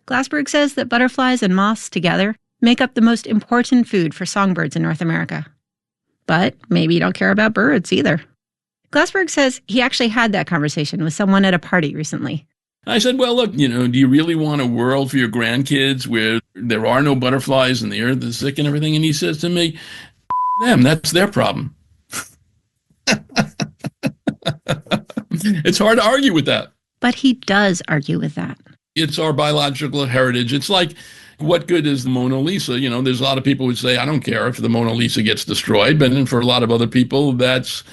Glassberg says that butterflies and moths together make up the most important food for songbirds in North America. But maybe you don't care about birds either. Glassberg says he actually had that conversation with someone at a party recently. I said, well, look, do you really want a world for your grandkids where there are no butterflies and the earth is sick and everything? And he says to me, them, that's their problem. It's hard to argue with that. But he does argue with that. It's our biological heritage. It's like, what good is the Mona Lisa? There's a lot of people who say, I don't care if the Mona Lisa gets destroyed. But for a lot of other people, that's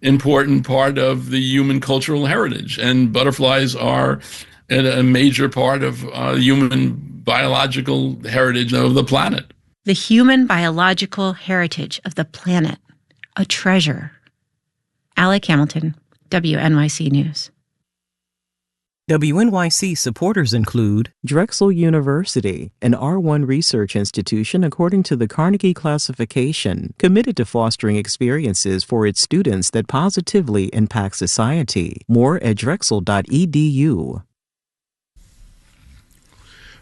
important part of the human cultural heritage. And butterflies are a major part of human biological heritage of the planet. The human biological heritage of the planet. A treasure. Alec Hamilton, WNYC News. WNYC supporters include Drexel University, an R1 research institution according to the Carnegie Classification, committed to fostering experiences for its students that positively impact society. More at drexel.edu.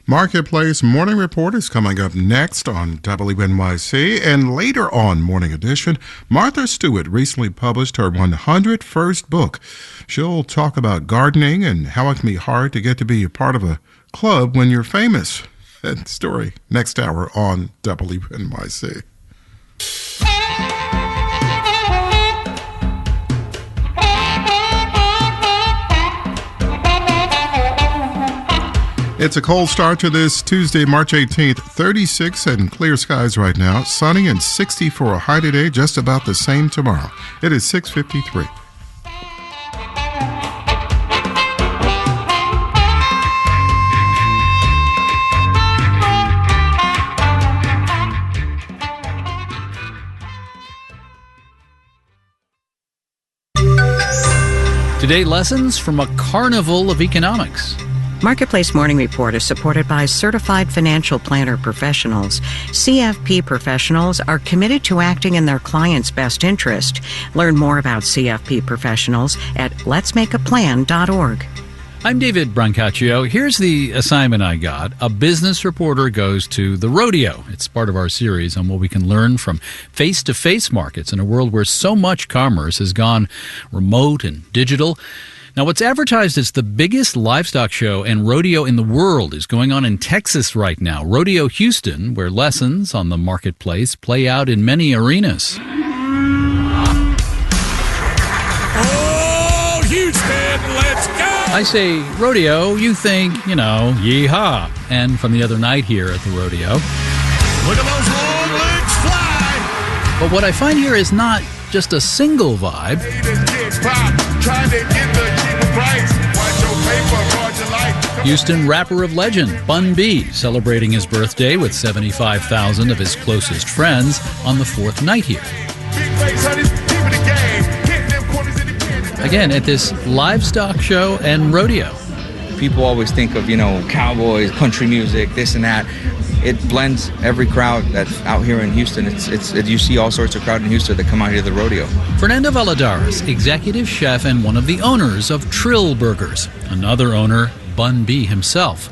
Marketplace Morning Report is coming up next on WNYC, and later on Morning Edition, Martha Stewart recently published her 101st book. She'll talk about gardening and how it can be hard to get to be a part of a club when you're famous. That story next hour on WNYC. It's a cold start to this Tuesday, March 18th, 36 and clear skies right now. Sunny and 60 for a high today, just about the same tomorrow. It is 6:53. Today, lessons from a carnival of economics. Marketplace Morning Report is supported by Certified Financial Planner Professionals. CFP professionals are committed to acting in their clients' best interest. Learn more about CFP professionals at letsmakeaplan.org. I'm David Brancaccio. Here's the assignment I got. A business reporter goes to the rodeo. It's part of our series on what we can learn from face-to-face markets in a world where so much commerce has gone remote and digital. Now, what's advertised as the biggest livestock show and rodeo in the world is going on in Texas right now, Rodeo Houston, where lessons on the marketplace play out in many arenas. Oh, Houston, let's go! I say rodeo, you think, yeehaw. And from the other night here at the rodeo. Look at those long legs fly! But what I find here is not just a single vibe. Houston rapper of legend, Bun B, celebrating his birthday with 75,000 of his closest friends on the fourth night here. Again, at this livestock show and rodeo. People always think of, cowboys, country music, this and that. It blends every crowd that's out here in Houston. You see all sorts of crowd in Houston that come out here to the rodeo. Fernando Valladares, executive chef and one of the owners of Trill Burgers. Another owner, Bun B himself.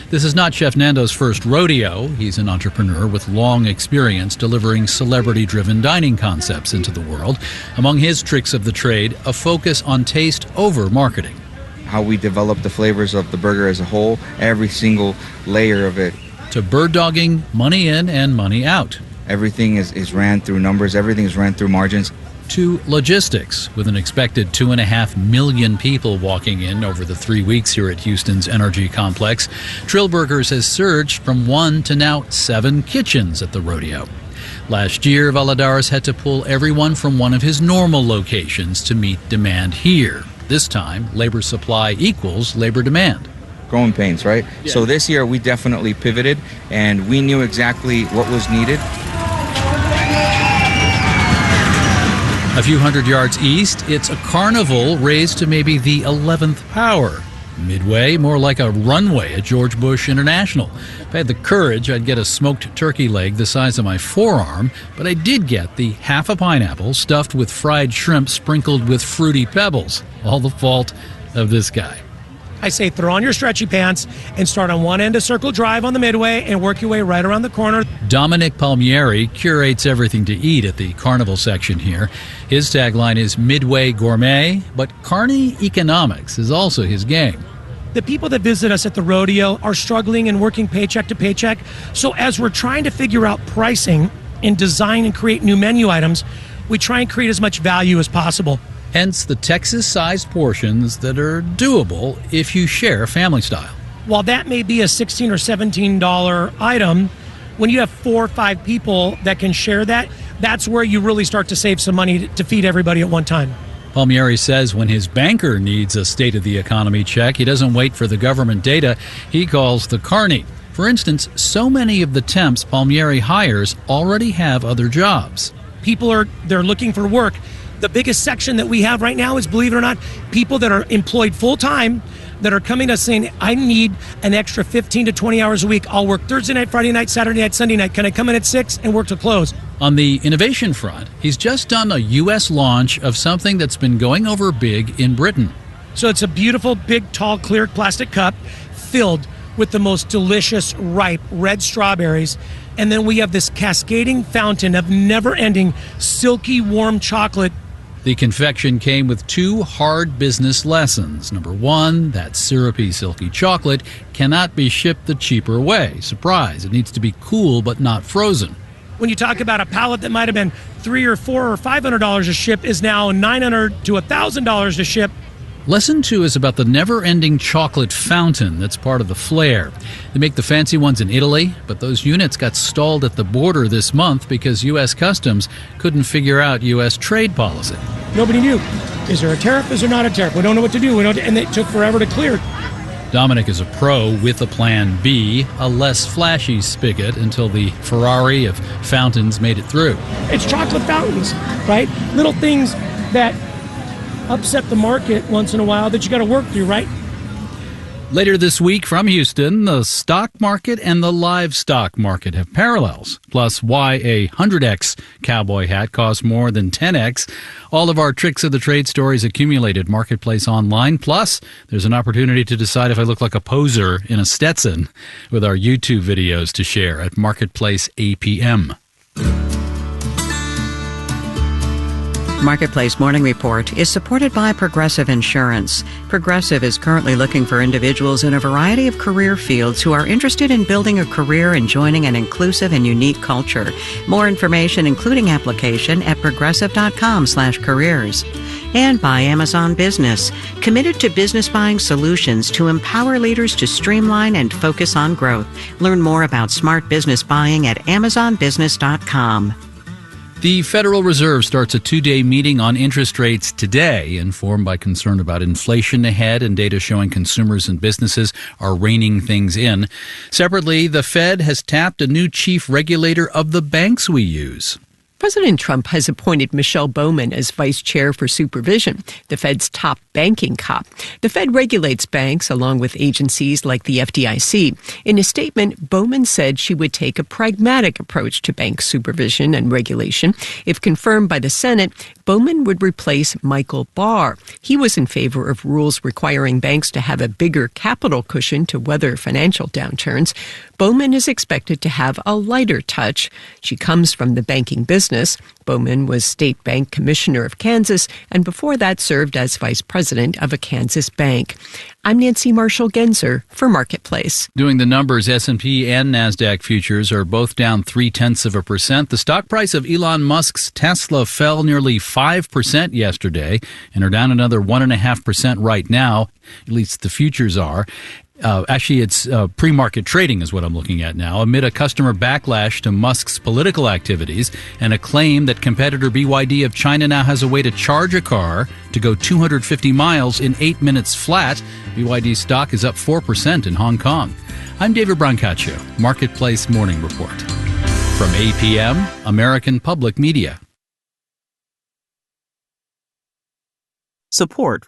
This is not Chef Nando's first rodeo. He's an entrepreneur with long experience delivering celebrity-driven dining concepts into the world. Among his tricks of the trade, a focus on taste over marketing. How we develop the flavors of the burger as a whole, every single layer of it. To bird dogging, money in and money out. Everything is ran through numbers. Everything is ran through margins. To logistics, with an expected 2.5 million people walking in over the 3 weeks here at Houston's Energy Complex. Trill Burgers has surged from 1 to now 7 kitchens at the rodeo. Last year, Valladares had to pull everyone from one of his normal locations to meet demand here. This time, labor supply equals labor demand. Growing pains, right? Yeah. So this year we definitely pivoted and we knew exactly what was needed. A few hundred yards east, it's a carnival raised to maybe the 11th power. Midway, more like a runway at George Bush International. If I had the courage, I'd get a smoked turkey leg the size of my forearm, but I did get the half a pineapple stuffed with fried shrimp sprinkled with fruity pebbles. All the fault of this guy. I say throw on your stretchy pants and start on one end of Circle Drive on the Midway and work your way right around the corner. Dominic Palmieri curates everything to eat at the Carnival section here. His tagline is Midway Gourmet, but Carney Economics is also his game. The people that visit us at the rodeo are struggling and working paycheck to paycheck. So as we're trying to figure out pricing and design and create new menu items, we try and create as much value as possible. Hence the Texas-sized portions that are doable if you share family style. While that may be a $16 or $17 item, when you have 4 or 5 people that can share that, that's where you really start to save some money to feed everybody at one time. Palmieri says when his banker needs a state of the economy check, he doesn't wait for the government data. He calls the Carney. For instance, so many of the temps Palmieri hires already have other jobs. People they're looking for work. The biggest section that we have right now is, believe it or not, people that are employed full-time that are coming to us saying, I need an extra 15 to 20 hours a week. I'll work Thursday night, Friday night, Saturday night, Sunday night. Can I come in at 6 and work till close? On the innovation front, he's just done a U.S. launch of something that's been going over big in Britain. So it's a beautiful, big, tall, clear plastic cup filled with the most delicious, ripe red strawberries. And then we have this cascading fountain of never-ending, silky, warm chocolate. The confection came with 2 hard business lessons. Number 1, that syrupy, silky chocolate cannot be shipped the cheaper way. Surprise, it needs to be cool but not frozen. When you talk about a pallet that might have been $300 or $400 or $500 to ship is now $900 to $1,000 to ship. Lesson 2 is about the never-ending chocolate fountain that's part of the flair. They make the fancy ones in Italy, but those units got stalled at the border this month because U.S. Customs couldn't figure out U.S. trade policy. Nobody knew. Is there a tariff? Is there not a tariff? We don't know what to do. And it took forever to clear. Dominic is a pro with a plan B, a less flashy spigot until the Ferrari of fountains made it through. It's chocolate fountains, right? Little things that upset the market once in a while that you got to work through, right? Later this week from Houston, the stock market and the livestock market have parallels, plus why a 100X cowboy hat costs more than 10X. All of our tricks of the trade stories accumulated Marketplace Online. Plus, there's an opportunity to decide if I look like a poser in a Stetson with our YouTube videos to share at Marketplace APM. Marketplace Morning Report is supported by Progressive Insurance. Progressive is currently looking for individuals in a variety of career fields who are interested in building a career and joining an inclusive and unique culture. More information, including application, at progressive.com/careers. And by Amazon Business, committed to business buying solutions to empower leaders to streamline and focus on growth. Learn more about smart business buying at amazonbusiness.com. The Federal Reserve starts a 2-day meeting on interest rates today, informed by concern about inflation ahead and data showing consumers and businesses are reining things in. Separately, the Fed has tapped a new chief regulator of the banks we use. President Trump has appointed Michelle Bowman as vice chair for supervision, the Fed's top banking cop. The Fed regulates banks along with agencies like the FDIC. In a statement, Bowman said she would take a pragmatic approach to bank supervision and regulation. If confirmed by the Senate, Bowman would replace Michael Barr. He was in favor of rules requiring banks to have a bigger capital cushion to weather financial downturns. Bowman is expected to have a lighter touch. She comes from the banking business. Bowman was State Bank Commissioner of Kansas, and before that served as vice president of a Kansas bank. I'm Nancy Marshall-Genzer for Marketplace. Doing the numbers, S&P and NASDAQ futures are both down 0.3%. The stock price of Elon Musk's Tesla fell nearly 5% yesterday and are down another 1.5% right now. At least the futures are. Actually, it's pre-market trading is what I'm looking at now, amid a customer backlash to Musk's political activities and a claim that competitor BYD of China now has a way to charge a car to go 250 miles in 8 minutes flat. BYD stock is up 4% in Hong Kong. I'm David Brancaccio, Marketplace Morning Report. From APM, American Public Media. Support for